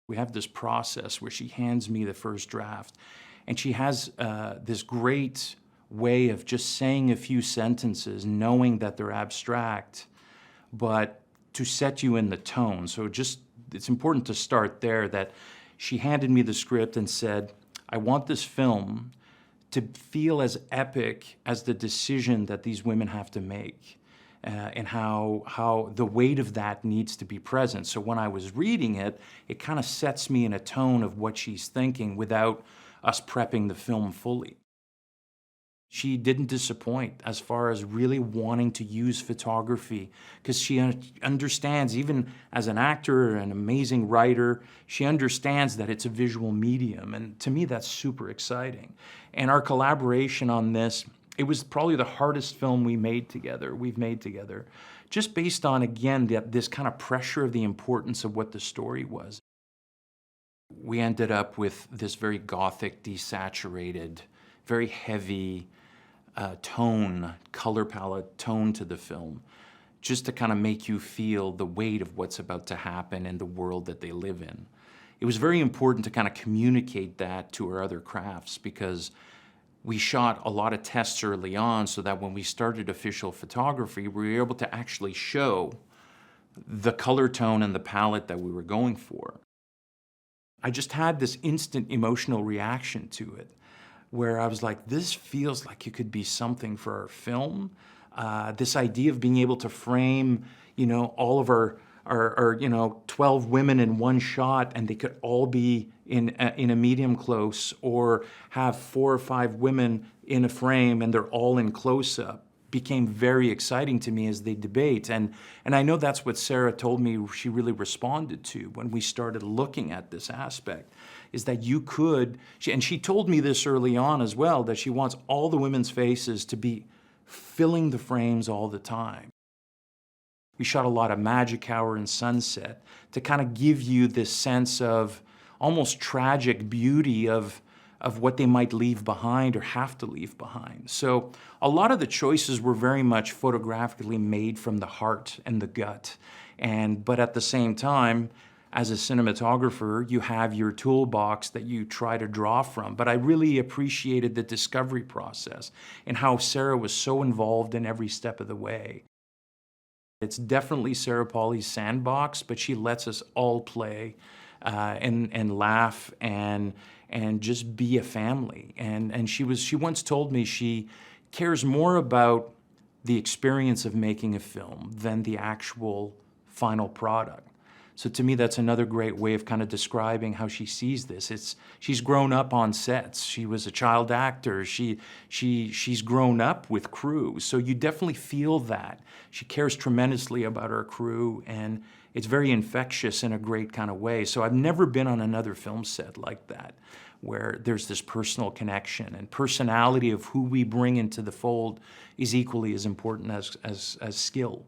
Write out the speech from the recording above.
We have this process where she hands me the first draft, and she has this great way of just saying a few sentences, knowing that they're abstract, but to set you in the tone. So it's important to start there, that she handed me the script and said, I want this film to feel as epic as the decision that these women have to make. And how the weight of that needs to be present. So when I was reading it, it kind of sets me in a tone of what she's thinking without us prepping the film fully. She didn't disappoint as far as really wanting to use photography, because she understands, even as an actor, an amazing writer, she understands that it's a visual medium. And to me, that's super exciting. And our collaboration on this, it was probably the hardest film we've made together, just based on, again, this kind of pressure of the importance of what the story was. We ended up with this very gothic, desaturated, very heavy color palette tone to the film, just to kind of make you feel the weight of what's about to happen in the world that they live in. It was very important to kind of communicate that to our other crafts, because we shot a lot of tests early on so that when we started official photography, we were able to actually show the color tone and the palette that we were going for. I just had this instant emotional reaction to it, where I was like, this feels like it could be something for our film. This idea of being able to frame, all of our 12 women in one shot, and they could all be in a medium close, or have 4 or 5 women in a frame and they're all in close-up, became very exciting to me as they debate. And I know that's what Sarah told me she really responded to when we started looking at this aspect, is that you could, and she told me this early on as well, that she wants all the women's faces to be filling the frames all the time. We shot a lot of magic hour and sunset to kind of give you this sense of almost tragic beauty of what they might leave behind or have to leave behind. So a lot of the choices were very much photographically made from the heart and the gut. But at the same time, as a cinematographer, you have your toolbox that you try to draw from. But I really appreciated the discovery process and how Sarah was so involved in every step of the way. It's definitely Sarah Pauli's sandbox, but she lets us all play and laugh and just be a family. And she once told me she cares more about the experience of making a film than the actual final product. So to me, that's another great way of kind of describing how she sees this. She's grown up on sets. She was a child actor. She's grown up with crew. So you definitely feel that. She cares tremendously about her crew, and it's very infectious in a great kind of way. So I've never been on another film set like that, where there's this personal connection, and personality of who we bring into the fold is equally as important as skill.